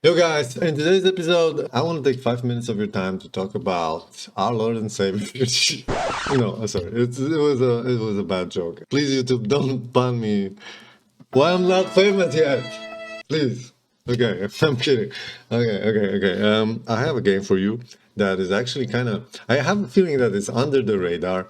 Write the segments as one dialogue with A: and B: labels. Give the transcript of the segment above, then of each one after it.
A: Yo guys, in today's episode, I want to take 5 minutes of your time to talk about our Lord and Savior. No, sorry, it was a bad joke. Please, YouTube, don't ban me. Why I'm not famous yet? Please. Okay, I'm kidding. Okay. I have a game for you that is actually kind of. I have a feeling that it's under the radar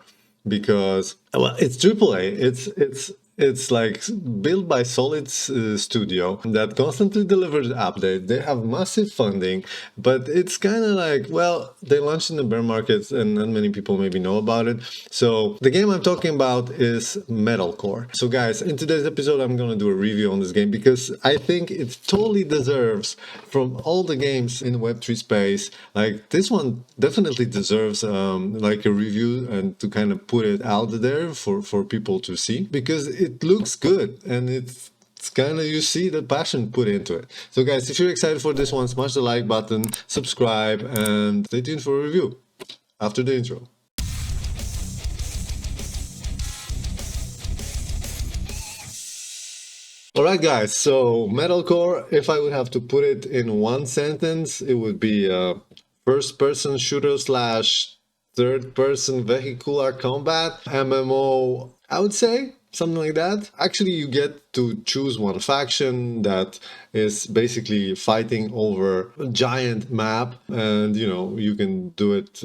A: because well, it's AAA. It's like built by Solid Studio that constantly delivers updates. They have massive funding, but it's kind of like, well, they launched in the bear markets and not many people maybe know about it. So the game I'm talking about is Metalcore. So guys, in today's episode, I'm going to do a review on this game because I think it totally deserves, from all the games in the Web3 space, like this one definitely deserves like a review and to kind of put it out there for people to see because it looks good and it's kind of, you see the passion put into it. So guys, if you're excited for this one, smash the like button, subscribe, and stay tuned for a review after the intro. Alright guys, so Metalcore, if I would have to put it in one sentence, it would be first person shooter slash third person vehicular combat MMO, I would say. Something like that. Actually, you get to choose one faction that is basically fighting over a giant map, and you can do it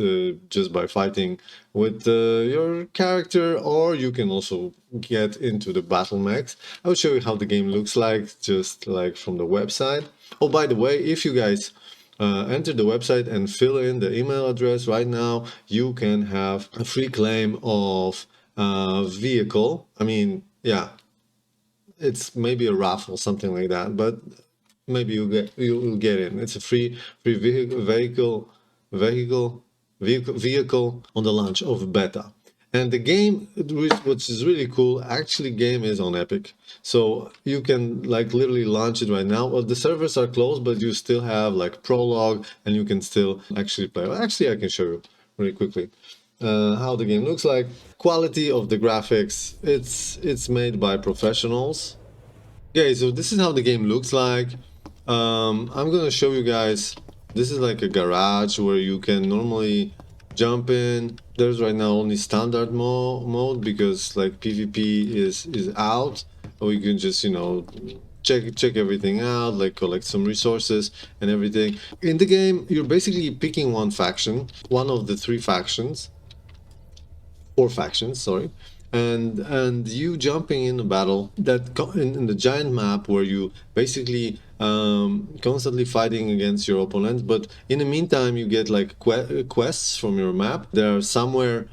A: just by fighting with your character, or you can also get into the battle mechs. I'll show you how the game looks like, just like from the website. Oh, by the way, if you guys enter the website and fill in the email address right now, you can have a free claim of vehicle. I mean, yeah, it's maybe a raffle, something like that, but maybe you'll get in. It's a free vehicle on the launch of beta. And the game, which is really cool, actually game is on Epic. So you can like literally launch it right now. Well, the servers are closed, but you still have like prologue and you can still actually play. Well, actually, I can show you really quickly how the game looks like. Quality of the graphics, it's made by professionals. Okay, so this is how the game looks like. I'm gonna show you guys. This is like a garage where you can normally jump in. There's right now only standard mode because like PvP is out. Or you can just check everything out, like collect some resources and everything. In the game, you're basically picking one faction, one of the three factions. Four factions, sorry, and you jumping in a battle that in the giant map where you basically constantly fighting against your opponents. But in the meantime, you get like quests from your map. They are somewhere,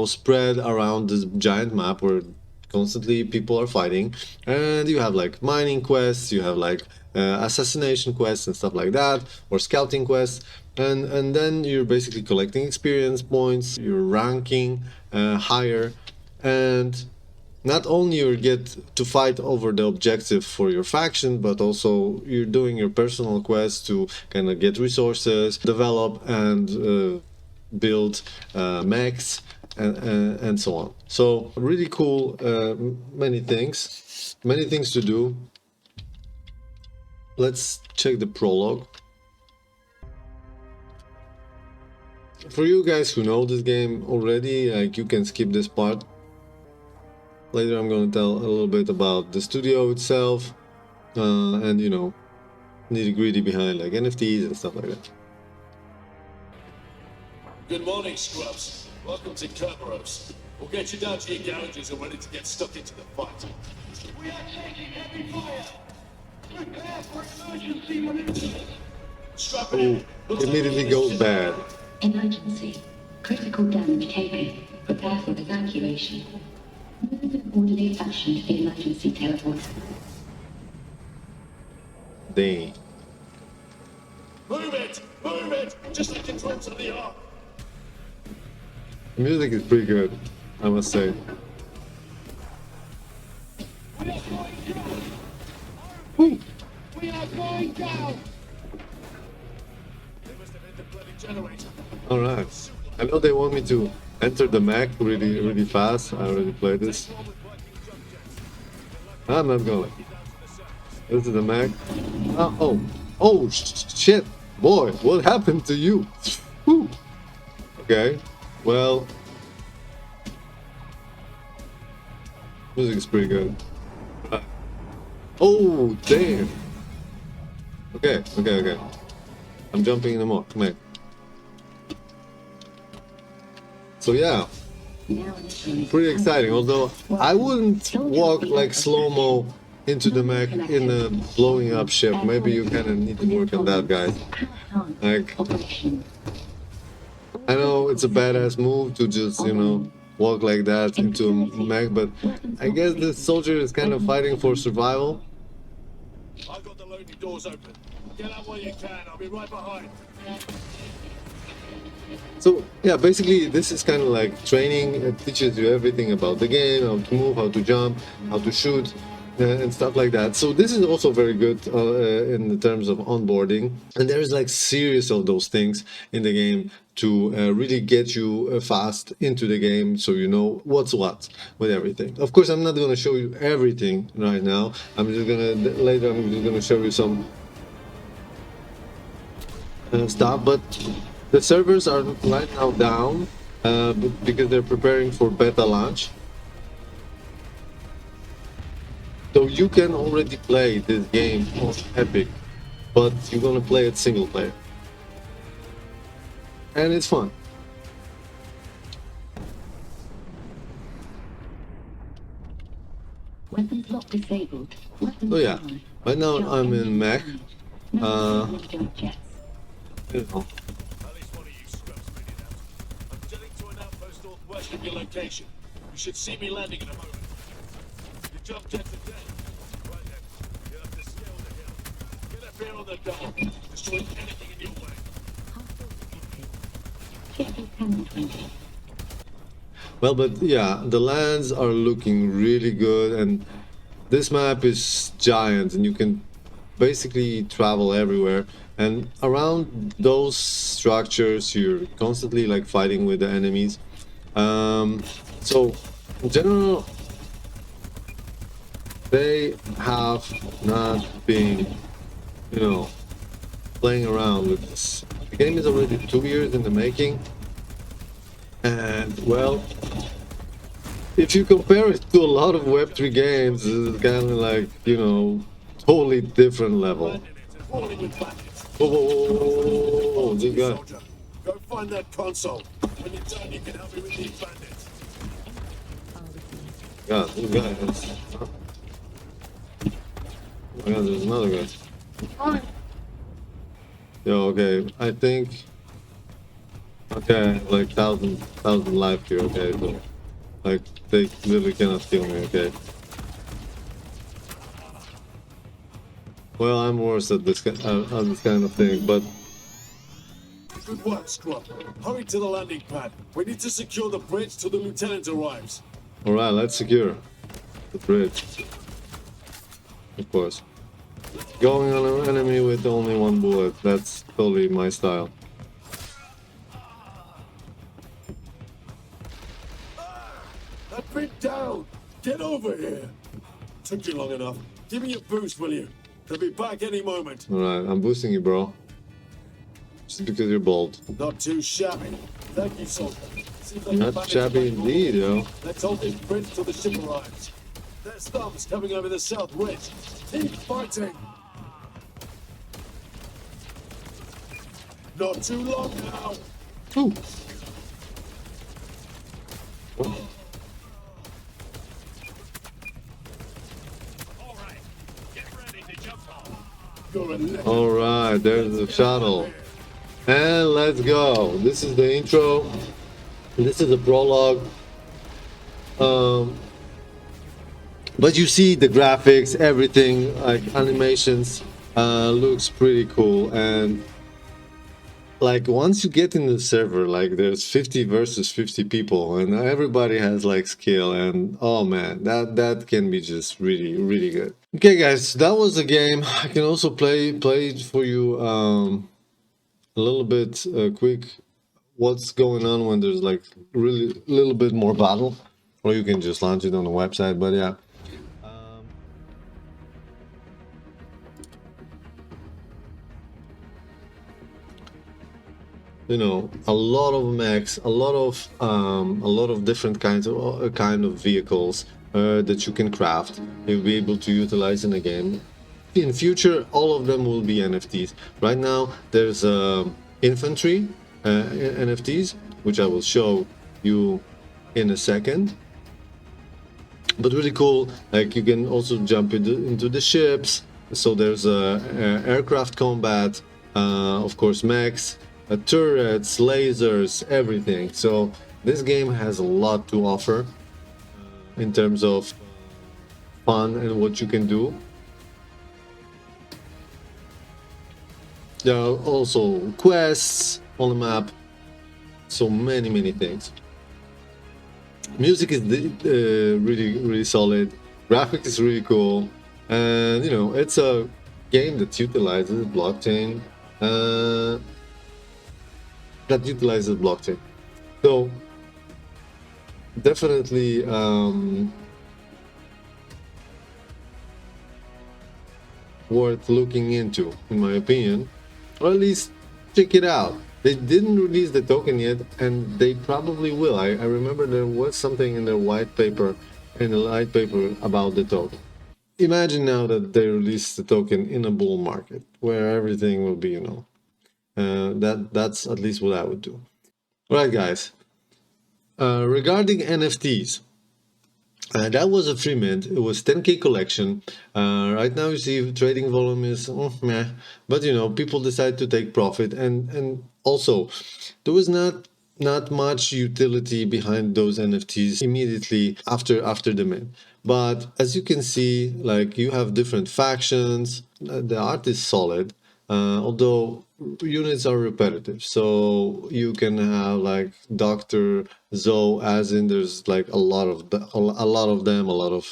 A: spread around this giant map where constantly people are fighting, and you have like mining quests, you have like assassination quests and stuff like that, or scouting quests, and then you're basically collecting experience points, you're ranking higher, and not only you get to fight over the objective for your faction, but also you're doing your personal quests to kind of get resources, develop, and build mechs, and so on. So really cool, many things to do. Let's check the prologue. For you guys who know this game already, like, you can skip this part. Later I'm going to tell a little bit about the studio itself, and nitty-gritty behind like NFTs and stuff like that.
B: Good morning, scrubs. Welcome to Kerberos. We'll get you down to your garages and ready to get stuck into the fight.
C: We are taking heavy fire. Prepare for emergency maneuver.
B: Strap it in.
A: Immediately goes bad.
D: Emergency. Critical damage taken. Prepare for evacuation. Move in orderly fashion to the emergency teleport.
A: Dang.
B: Move it! Move it! Just like the drums of the ark.
A: The music is pretty good, I must say.
C: We are going down.
A: Woo.
C: We are going down.
B: They must have hit the bloody generator.
A: All right. I know they want me to enter the mech really fast. I already played this. I'm not going. This is the mech. Oh, Oh shit, boy, what happened to you? Whew. Okay, well, music's pretty good. Oh damn. Okay. I'm jumping in the more. Come here. So yeah, pretty exciting. Although I wouldn't walk like slow-mo into the mech in a blowing up ship. Maybe you kind of need to work on that, guys. Like, I know it's a badass move to just, you know, walk like that into a mech, but I guess the soldier is kind of fighting for survival.
B: I've got the loading doors open. Get out while you can. I'll be right behind.
A: So yeah, basically this is kind of like training. It teaches you everything about the game, how to move, how to jump, how to shoot, and stuff like that. So this is also very good in the terms of onboarding. And there's like series of those things in the game to really get you fast into the game, so you know what's what with everything. Of course, I'm not going to show you everything right now. I'm just gonna show you some stuff, but the servers are right now down because they're preparing for beta launch. So you can already play this game on Epic, but you're gonna play it single player, and it's fun.
D: Weapons lock disabled. Weapons
A: So yeah,
D: on.
A: right now I'm in Mac.
D: No jets.
A: You know,
B: At least one of you scrubs made it out. I'm jetting to an outpost northwest of your location. You should see me landing in a moment. Your jump jets are dead. Right then, you'll have to scale the hill. Get up here on the double. Destroy anything in your way.
D: Hostile detected. 50, 10, 20.
A: well, but yeah, the lands are looking really good, and this map is giant, and you can basically travel everywhere. And around those structures, you're constantly like fighting with the enemies. So in general, they have not been, you know, playing around with this. The game is already 2 years in the making, and well, if you compare it to a lot of Web3 games, it's kind of like, you know, totally different level.
B: Landing it and falling with bandits.
A: Whoa, this guy.
B: Soldier, go find that console. When you're done, you can help me with these bandits.
A: God, this guy is... Oh my god, there's another guy. Yo, okay, I think... Okay, like thousand life here, okay, so... Like, they literally cannot kill me, okay? Well, I'm worse at this kind of thing, but...
B: Good work, Scrub. Hurry to the landing pad. We need to secure the bridge till the lieutenant arrives.
A: Alright, let's secure the bridge. Of course. Going on an enemy with only one bullet, that's totally my style.
B: I've been down. Get over here. Took you long enough. Give me a boost, will you? They'll be back any moment.
A: Alright, I'm boosting you, bro. Just because you're bold.
B: Not too shabby. Thank you, soldier. Seems like
A: Not
B: the bandits
A: shabby
B: are making
A: indeed,
B: moves.
A: yo.
B: Let's hold this bridge till the ship arrives. There's thumbs coming over the south ridge. Keep fighting. Not too long now.
A: Ooh.
B: All right. Get ready to jump on. You're a legend.
A: Alright, there's the shuttle. And let's go. This is the intro. This is the prologue. But you see the graphics, everything, like animations, looks pretty cool. And like once you get in the server, like there's 50 versus 50 people, and everybody has like skill, and oh man, that can be just really good. Okay, guys, that was the game. I can also play it for you a little bit quick. What's going on when there's like really a little bit more battle, or you can just launch it on the website. But yeah. a lot of mechs, a lot of different kind of vehicles that you can craft. You'll be able to utilize in a game. In future, all of them will be NFTs. Right now, there's infantry NFTs, which I will show you in a second. But really cool, like you can also jump into the ships. So there's aircraft combat, of course mechs, turrets, lasers, everything. So this game has a lot to offer in terms of fun and what you can do. There are also quests on the map, so many things. Music is really solid. Graphics is really cool, and it's a game that utilizes blockchain. Uh, So definitely worth looking into, in my opinion, or at least check it out. They didn't release the token yet, and they probably will. I remember there was something in their white paper, about the token. Imagine now that they release the token in a bull market where everything will be, that's at least what I would do. All right, guys. Regarding NFTs, that was a free mint. It was 10K collection. Right now, you see trading volume is meh, but people decide to take profit, and also there was not much utility behind those NFTs immediately after the mint. But as you can see, like you have different factions. The art is solid, although units are repetitive. So you can have like Dr. Zoe, as in there's like a lot of them, a lot of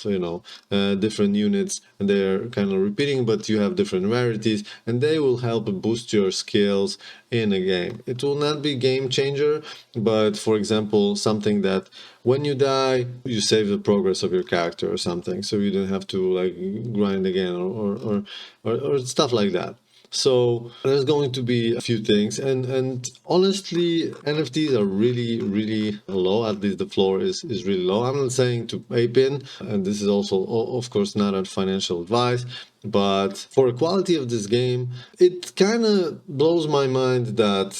A: different units, and they're kind of repeating, but you have different rarities, and they will help boost your skills in a game. It will not be game changer, but for example, something that when you die, you save the progress of your character or something, so you don't have to like grind again or stuff like that. So there's going to be a few things, and honestly, NFTs are really low. At least the floor is really low. I'm not saying to ape in, and this is also of course not a financial advice, but for the quality of this game, it kind of blows my mind that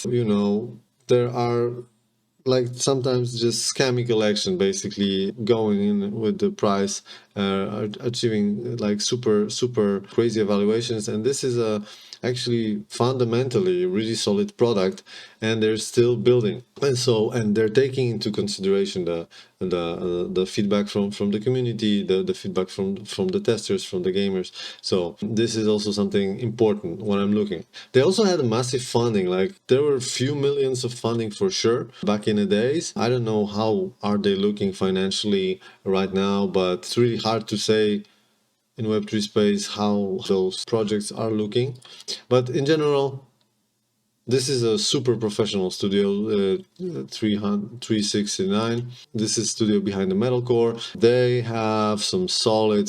A: there are like sometimes just scammy collection, basically going in with the price, achieving like super crazy evaluations, and this is a actually fundamentally really solid product, and they're still building, and they're taking into consideration the feedback from the community, the feedback from the testers, from the gamers. So this is also something important when I'm looking. They also had a massive funding, like there were a few millions of funding for sure back in the days. I don't know how are they looking financially right now, but it's really hard to say in Web3 space how those projects are looking. But in general, this is a super professional studio, 369. This is studio behind the Metalcore. They have some solid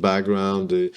A: background. A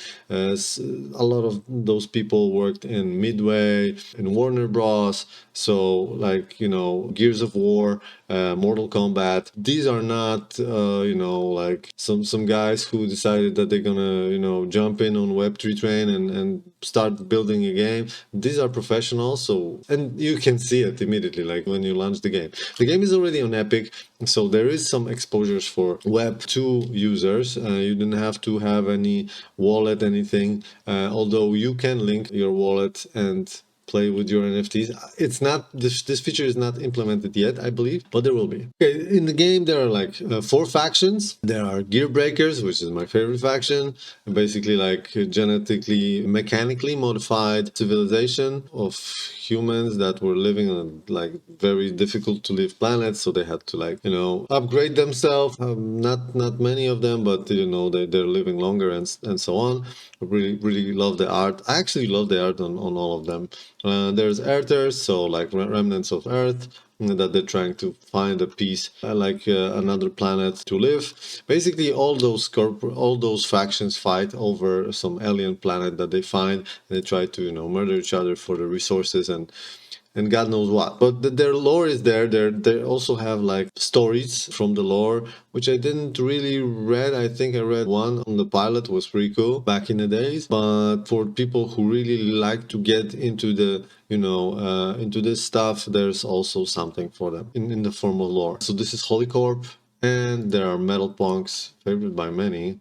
A: lot of those people worked in Midway, in Warner Bros. So like, Gears of War, Mortal Kombat. These are not, like some guys who decided that they're gonna, jump in on Web3 train and start building a game. These are professionals, so, and you can see it immediately, like when you launch the game. The game is already on Epic, so there is some exposures for Web2 users. You don't have to have any wallet, anything, although you can link your wallet and play with your NFTs. It's not this feature is not implemented yet, I believe, but there will be. Okay, in the game there are like 4 factions. There are Gear Breakers, which is my favorite faction, basically like genetically, mechanically modified civilization of humans that were living on like very difficult to live planets, so they had to like upgrade themselves. Not many of them, but they're living longer and so on. I really love the art. I actually love the art on all of them. There's Earthers, so like remnants of Earth, that they're trying to find a piece, another planet to live. Basically, all those factions fight over some alien planet that they find, and they try to murder each other for the resources, and and God knows what. But their lore is there. They also have like stories from the lore, which I didn't really read. I think I read one on the pilot, was pretty cool back in the days. But for people who really like to get into the into this stuff, there's also something for them in the form of lore. So this is Holy Corp, and there are Metal Punks, favored by many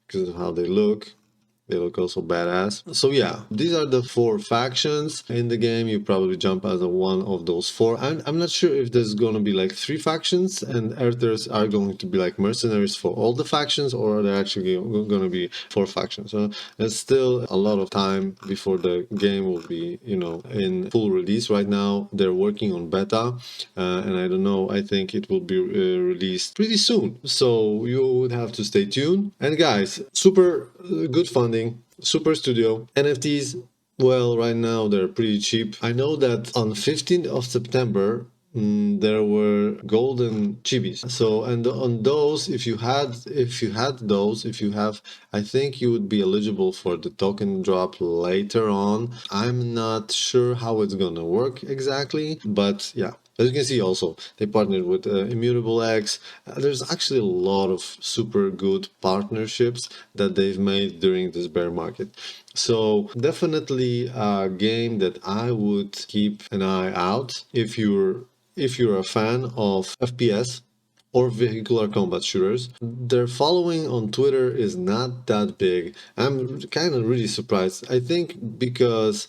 A: because of how they look. They look also badass. So yeah, these are the 4 factions in the game. You probably jump as one of those 4. I'm not sure if there's going to be like 3 factions and Earthers are going to be like mercenaries for all the factions, or are they actually going to be 4 factions. So there's still a lot of time before the game will be, in full release. Right now they're working on beta, and I don't know, I think it will be released pretty soon. So you would have to stay tuned. And guys, super good funding, super studio. NFTs, well, right now they're pretty cheap. I know that on 15th of September, there were golden chibis. So, and on those, if you have, I think you would be eligible for the token drop later on. I'm not sure how it's gonna work exactly, but yeah. As you can see, also they partnered with Immutable X. There's actually a lot of super good partnerships that they've made during this bear market. So definitely a game that I would keep an eye out if you're a fan of FPS or vehicular combat shooters. Their following on Twitter is not that big. I'm kind of really surprised. I think because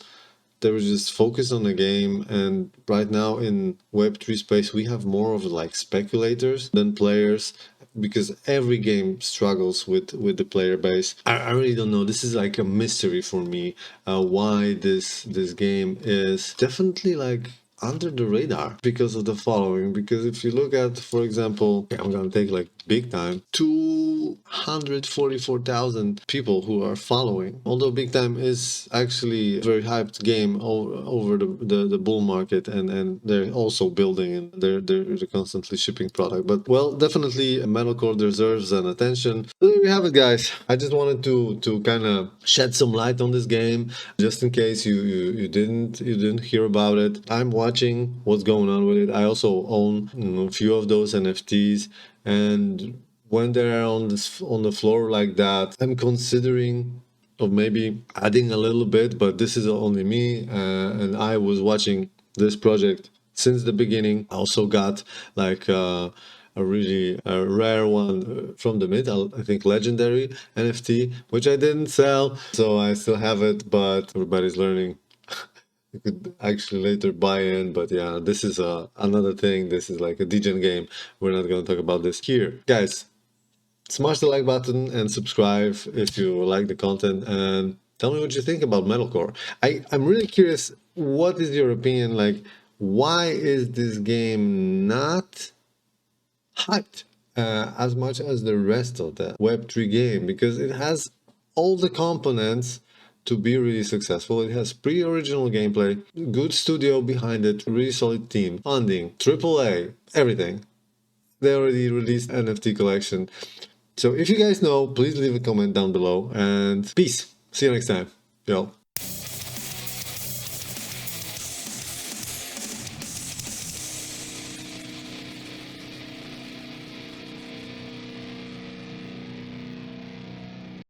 A: they were just focused on the game, and right now in Web3 space we have more of like speculators than players, because every game struggles with the player base. I really don't know, this is like a mystery for me, why this game is definitely like under the radar because of the following. Because if you look at, for example, I'm gonna take like big time, 244,000 people who are following. Although big time is actually a very hyped game over the bull market, and they're also building, and they're constantly shipping product. But well, definitely Metalcore deserves an attention. So there we have it, guys. I just wanted to kind of shed some light on this game, just in case you didn't hear about it. I'm watching what's going on with it. I also own a few of those NFTs, and when they're on the floor like that, I'm considering of maybe adding a little bit. But this is only me, and I was watching this project since the beginning. I also got like a really rare one from the mid, I think legendary NFT, which I didn't sell, so I still have it, but everybody's learning. You could actually later buy in, but yeah, this is another thing. This is like a degen game. We're not going to talk about this here. Guys, smash the like button and subscribe if you like the content, and tell me what you think about Metalcore. I'm really curious, what is your opinion? Like, why is this game not hyped as much as the rest of the Web3 game? Because it has all the components to be really successful. It has pretty original gameplay, good studio behind it, really solid team, funding, AAA, everything. They already released NFT collection. So if you guys know, please leave a comment down below, and peace. See you next time. Yo.